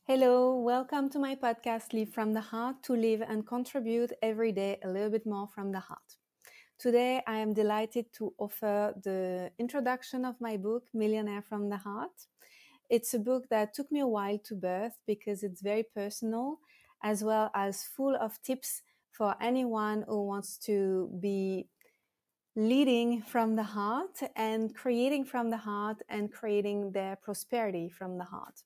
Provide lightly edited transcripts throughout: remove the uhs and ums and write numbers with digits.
Hello, welcome to my podcast Live from the Heart, to live and contribute every day a little bit more from the heart. Today I am delighted to offer the introduction of my book, Millionaire from the Heart. It's a book that took me a while to birth because it's very personal, as well as full of tips for anyone who wants to be leading from the heart and creating from the heart and creating their prosperity from the heart.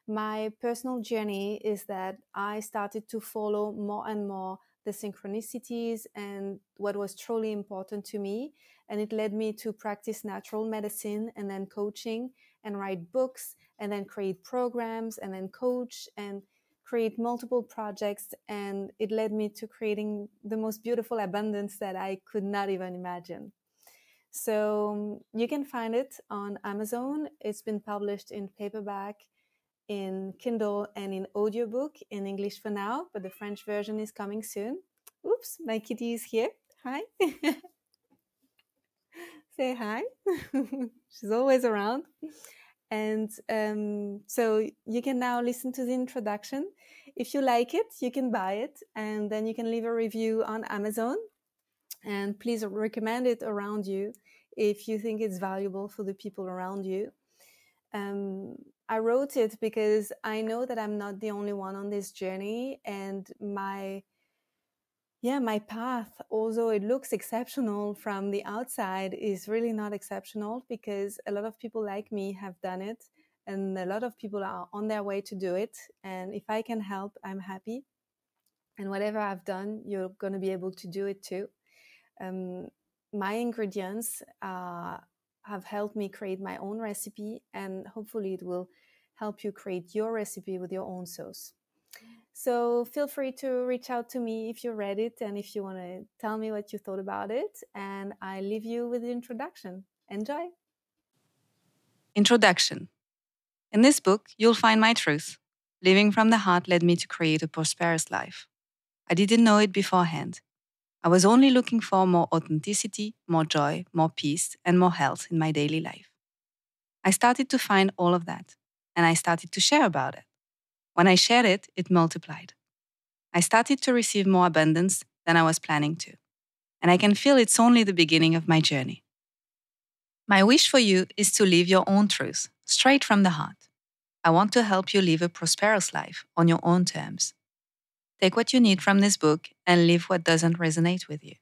My personal journey is that I started to follow more and more the synchronicities and what was truly important to me. And it led me to practice natural medicine and then coaching and write books and then create programs and then coach and create multiple projects. And it led me to creating the most beautiful abundance that I could not even imagine. So you can find it on Amazon. It's been published in paperback, in Kindle, and in audiobook in English for now, but the French version is coming soon. Oops, my kitty is here. Hi. Say hi. She's always around. And so you can now listen to the introduction. If you like it, you can buy it, and then you can leave a review on Amazon. And please recommend it around you if you think it's valuable for the people around you. I wrote it because I know that I'm not the only one on this journey, and my path, although it looks exceptional from the outside, is really not exceptional, because a lot of people like me have done it and a lot of people are on their way to do it. And if I can help, I'm happy. And whatever I've done, you're going to be able to do it too. My ingredients have helped me create my own recipe, and hopefully it will help you create your recipe with your own sauce. So feel free to reach out to me if you read it and if you want to tell me what you thought about it. And I leave you with the introduction. Enjoy. Introduction. In this book, you'll find my truth. Living from the heart led me to create a prosperous life. I didn't know it beforehand. I was only looking for more authenticity, more joy, more peace, and more health in my daily life. I started to find all of that, and I started to share about it. When I shared it, it multiplied. I started to receive more abundance than I was planning to, and I can feel it's only the beginning of my journey. My wish for you is to live your own truth, straight from the heart. I want to help you live a prosperous life on your own terms. Take what you need from this book and leave what doesn't resonate with you.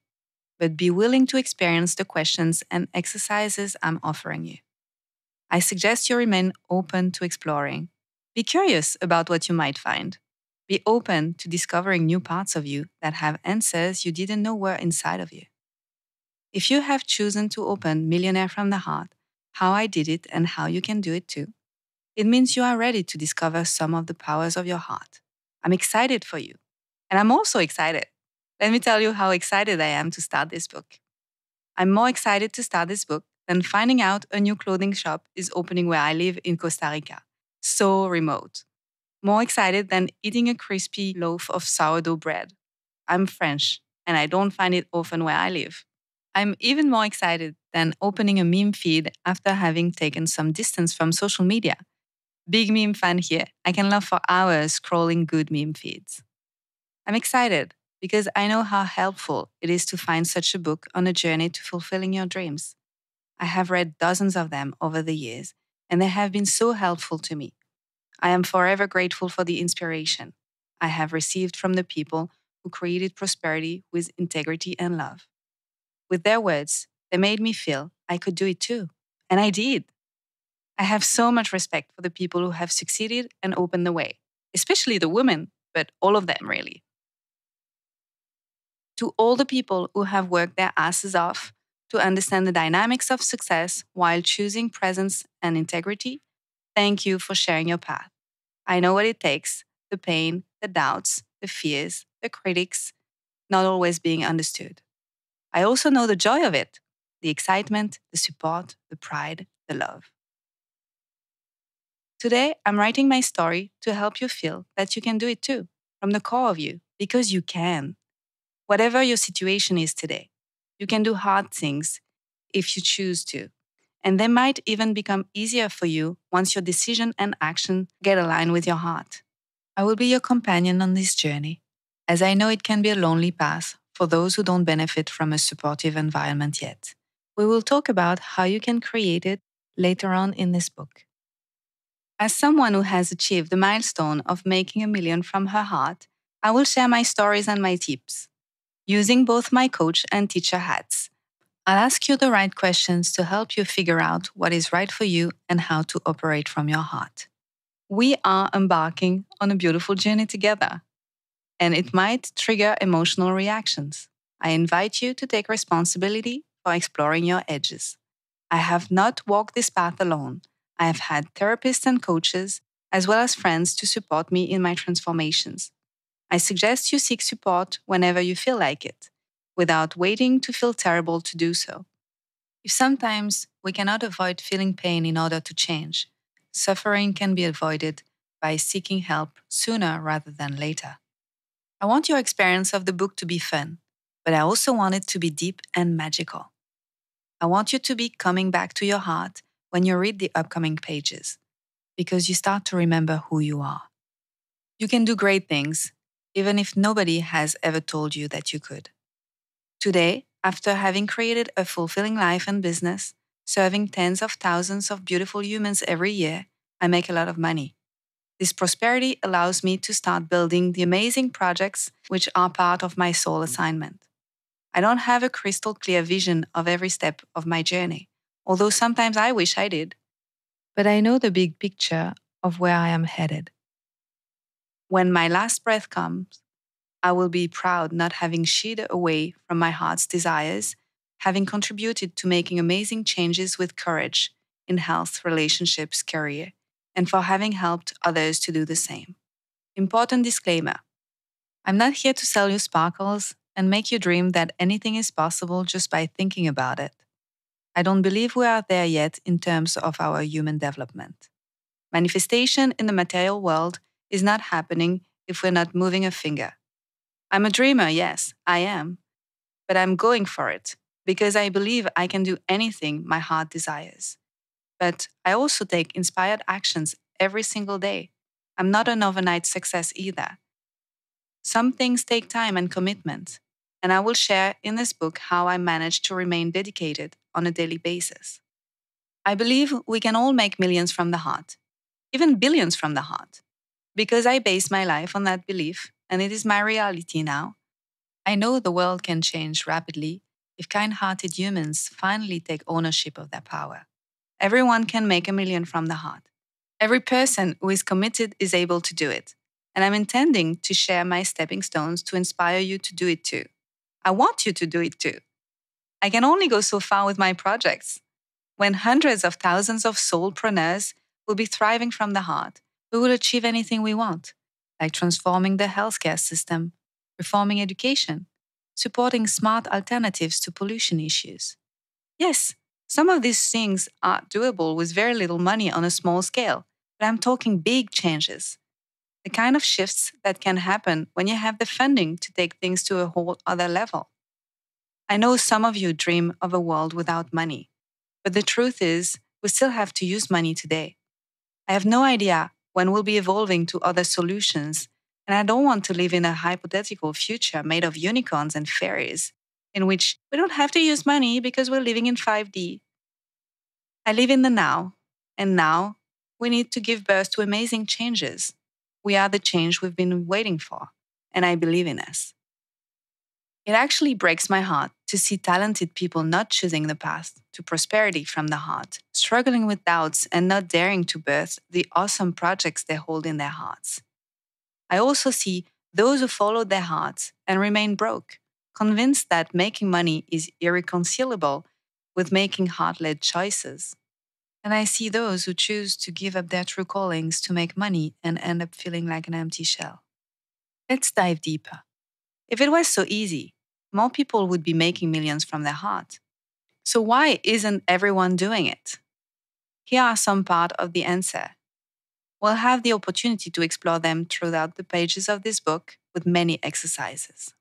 But be willing to experience the questions and exercises I'm offering you. I suggest you remain open to exploring. Be curious about what you might find. Be open to discovering new parts of you that have answers you didn't know were inside of you. If you have chosen to open Millionaire from the Heart, how I did it and how you can do it too, it means you are ready to discover some of the powers of your heart. I'm excited for you. And I'm also excited. Let me tell you how excited I am to start this book. I'm more excited to start this book than finding out a new clothing shop is opening where I live in Costa Rica. So remote. More excited than eating a crispy loaf of sourdough bread. I'm French, and I don't find it often where I live. I'm even more excited than opening a meme feed after having taken some distance from social media. Big meme fan here. I can laugh for hours scrolling good meme feeds. I'm excited because I know how helpful it is to find such a book on a journey to fulfilling your dreams. I have read dozens of them over the years, and they have been so helpful to me. I am forever grateful for the inspiration I have received from the people who created prosperity with integrity and love. With their words, they made me feel I could do it too. And I did. I have so much respect for the people who have succeeded and opened the way, especially the women, but all of them really. To all the people who have worked their asses off to understand the dynamics of success while choosing presence and integrity, thank you for sharing your path. I know what it takes: the pain, the doubts, the fears, the critics, not always being understood. I also know the joy of it: the excitement, the support, the pride, the love. Today, I'm writing my story to help you feel that you can do it too, from the core of you, because you can. Whatever your situation is today, you can do hard things if you choose to. And they might even become easier for you once your decision and action get aligned with your heart. I will be your companion on this journey, as I know it can be a lonely path for those who don't benefit from a supportive environment yet. We will talk about how you can create it later on in this book. As someone who has achieved the milestone of making 1 million from her heart, I will share my stories and my tips, using both my coach and teacher hats. I'll ask you the right questions to help you figure out what is right for you and how to operate from your heart. We are embarking on a beautiful journey together, and it might trigger emotional reactions. I invite you to take responsibility for exploring your edges. I have not walked this path alone. I have had therapists and coaches, as well as friends, to support me in my transformations. I suggest you seek support whenever you feel like it, without waiting to feel terrible to do so. If sometimes we cannot avoid feeling pain in order to change, suffering can be avoided by seeking help sooner rather than later. I want your experience of the book to be fun, but I also want it to be deep and magical. I want you to be coming back to your heart when you read the upcoming pages, because you start to remember who you are. You can do great things, even if nobody has ever told you that you could. Today, after having created a fulfilling life and business, serving tens of thousands of beautiful humans every year, I make a lot of money. This prosperity allows me to start building the amazing projects which are part of my soul assignment. I don't have a crystal clear vision of every step of my journey, although sometimes I wish I did. But I know the big picture of where I am headed. When my last breath comes, I will be proud not having shied away from my heart's desires, having contributed to making amazing changes with courage in health, relationships, career, and for having helped others to do the same. Important disclaimer: I'm not here to sell you sparkles and make you dream that anything is possible just by thinking about it. I don't believe we are there yet in terms of our human development. Manifestation in the material world is not happening if we're not moving a finger. I'm a dreamer, yes, I am, but I'm going for it because I believe I can do anything my heart desires. But I also take inspired actions every single day. I'm not an overnight success either. Some things take time and commitment, and I will share in this book how I manage to remain dedicated on a daily basis. I believe we can all make millions from the heart, even billions from the heart, because I base my life on that belief, and it is my reality now. I know the world can change rapidly if kind-hearted humans finally take ownership of their power. Everyone can make 1 million from the heart. Every person who is committed is able to do it, and I'm intending to share my stepping stones to inspire you to do it too. I want you to do it too. I can only go so far with my projects. When hundreds of thousands of soulpreneurs will be thriving from the heart, we will achieve anything we want, like transforming the healthcare system, reforming education, supporting smart alternatives to pollution issues. Yes, some of these things are doable with very little money on a small scale, but I'm talking big changes. The kind of shifts that can happen when you have the funding to take things to a whole other level. I know some of you dream of a world without money, but the truth is, we still have to use money today. I have no idea when we'll be evolving to other solutions, and I don't want to live in a hypothetical future made of unicorns and fairies, in which we don't have to use money because we're living in 5D. I live in the now, and now we need to give birth to amazing changes. We are the change we've been waiting for, and I believe in us. It actually breaks my heart to see talented people not choosing the path to prosperity from the heart, struggling with doubts and not daring to birth the awesome projects they hold in their hearts. I also see those who followed their hearts and remain broke, convinced that making money is irreconcilable with making heart-led choices. And I see those who choose to give up their true callings to make money and end up feeling like an empty shell. Let's dive deeper. If it was so easy, more people would be making millions from their heart. So why isn't everyone doing it? Here are some part of the answer. We'll have the opportunity to explore them throughout the pages of this book with many exercises.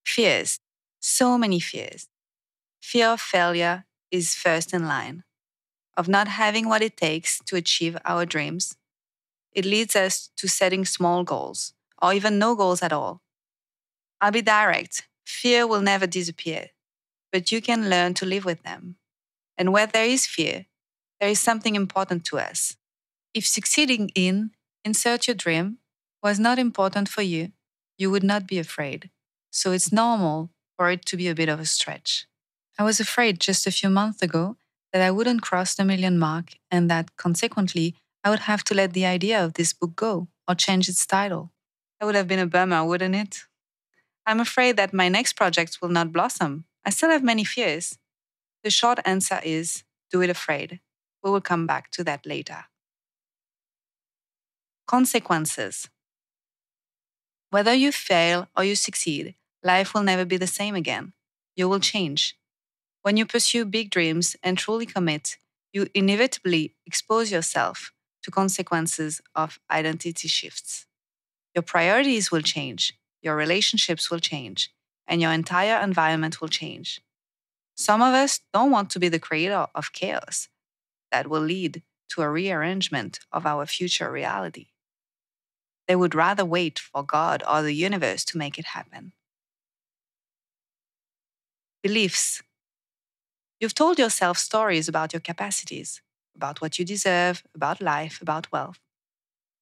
Fears. So many fears. Fear of failure is first in line, of not having what it takes to achieve our dreams. it leads us to setting small goals, or even no goals at all. I'll be direct. Fear will never disappear, but you can learn to live with them. And where there is fear, there is something important to us. If succeeding in insert your dream was not important for you, you would not be afraid. So it's normal for it to be a bit of a stretch. I was afraid just a few months ago that I wouldn't cross the million mark and that consequently I would have to let the idea of this book go or change its title. That would have been a bummer, wouldn't it? I'm afraid that my next project will not blossom. I still have many fears. The short answer is do it afraid. We will come back to that later. Consequences. Whether you fail or you succeed, life will never be the same again. You will change. When you pursue big dreams and truly commit, you inevitably expose yourself to consequences of identity shifts. Your priorities will change, your relationships will change, and your entire environment will change. Some of us don't want to be the creator of chaos that will lead to a rearrangement of our future reality. They would rather wait for God or the universe to make it happen. Beliefs. You've told yourself stories about your capacities, about what you deserve, about life, about wealth.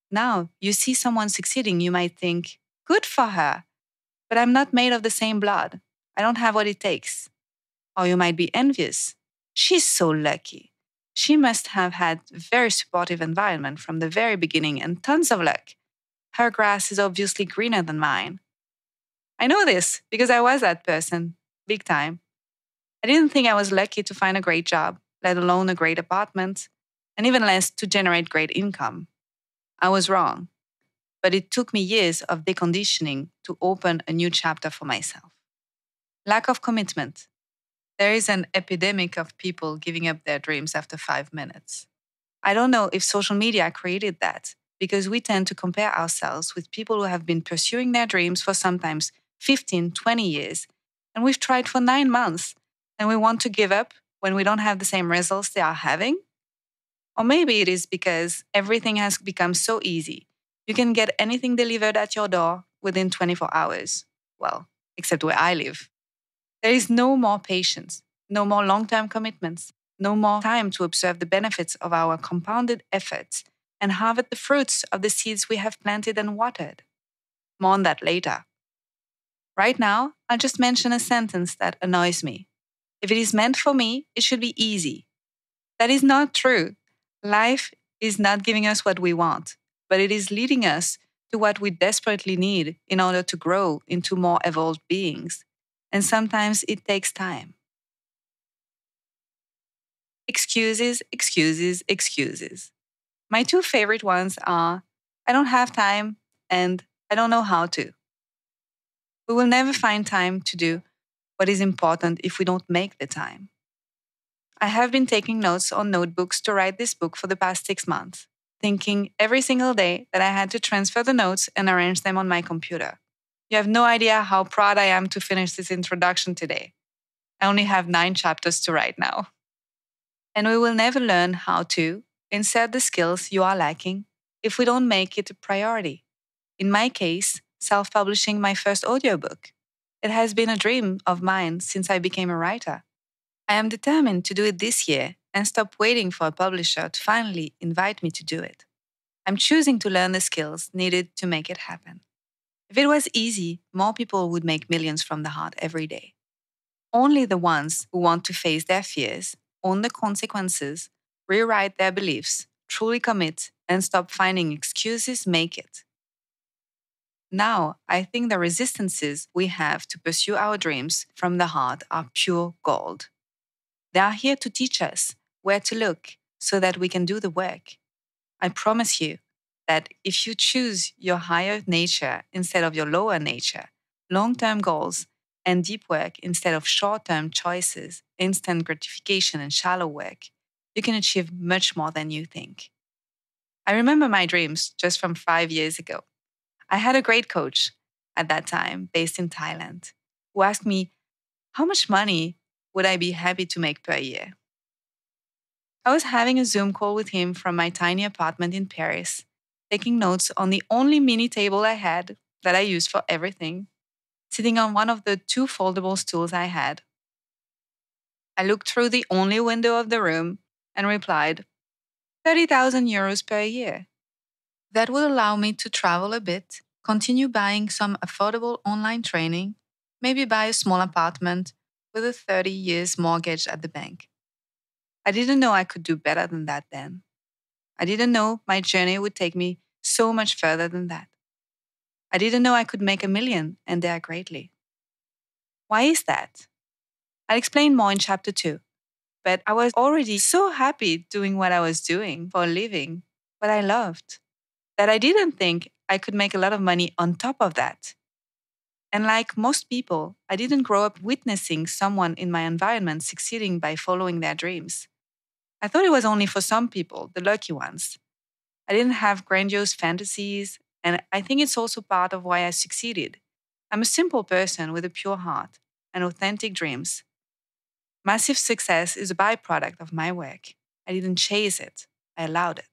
Now you see someone succeeding, you might think, good for her, but I'm not made of the same blood. I don't have what it takes. Or you might be envious. She's so lucky. She must have had a very supportive environment from the very beginning and tons of luck. Her grass is obviously greener than mine. I know this because I was that person, big time. I didn't think I was lucky to find a great job, let alone a great apartment, and even less to generate great income. I was wrong, but it took me years of deconditioning to open a new chapter for myself. Lack of commitment. There is an epidemic of people giving up their dreams after 5 minutes. I don't know if social media created that, because we tend to compare ourselves with people who have been pursuing their dreams for sometimes 15, 20 years, and we've tried for 9 months, and we want to give up when we don't have the same results they are having? Or maybe it is because everything has become so easy. You can get anything delivered at your door within 24 hours. Well, except where I live. There is no more patience, no more long-term commitments, no more time to observe the benefits of our compounded efforts and harvest the fruits of the seeds we have planted and watered. More on that later. Right now, I'll just mention a sentence that annoys me. If it is meant for me, it should be easy. That is not true. Life is not giving us what we want, but it is leading us to what we desperately need in order to grow into more evolved beings. And sometimes it takes time. Excuses, excuses, excuses. My two favorite ones are, I don't have time and I don't know how to. We will never find time to do what is important if we don't make the time. I have been taking notes on notebooks to write this book for the past 6 months, thinking every single day that I had to transfer the notes and arrange them on my computer. You have no idea how proud I am to finish this introduction today. I only have 9 chapters to write now. And we will never learn how to insert the skills you are lacking if we don't make it a priority. In my case, self-publishing my first audiobook. It has been a dream of mine since I became a writer. I am determined to do it this year and stop waiting for a publisher to finally invite me to do it. I'm choosing to learn the skills needed to make it happen. If it was easy, more people would make millions from the heart every day. Only the ones who want to face their fears, own the consequences, rewrite their beliefs, truly commit, and stop finding excuses make it. Now, I think the resistances we have to pursue our dreams from the heart are pure gold. They are here to teach us where to look so that we can do the work. I promise you that if you choose your higher nature instead of your lower nature, long-term goals, and deep work instead of short-term choices, instant gratification, and shallow work, you can achieve much more than you think. I remember my dreams just from 5 years ago. I had a great coach at that time based in Thailand who asked me, how much money would I be happy to make per year? I was having a Zoom call with him from my tiny apartment in Paris, taking notes on the only mini table I had that I used for everything, sitting on one of the 2 foldable stools I had. I looked through the only window of the room and replied, 30,000 euros per year. That would allow me to travel a bit, continue buying some affordable online training, maybe buy a small apartment with a 30 years mortgage at the bank. I didn't know I could do better than that then. I didn't know my journey would take me so much further than that. I didn't know I could make 1,000,000 and dare greatly. Why is that? I'll explain more in chapter 2. But I was already so happy doing what I was doing for a living, what I loved, that I didn't think I could make a lot of money on top of that. And like most people, I didn't grow up witnessing someone in my environment succeeding by following their dreams. I thought it was only for some people, the lucky ones. I didn't have grandiose fantasies, and I think it's also part of why I succeeded. I'm a simple person with a pure heart and authentic dreams. Massive success is a byproduct of my work. I didn't chase it, I allowed it.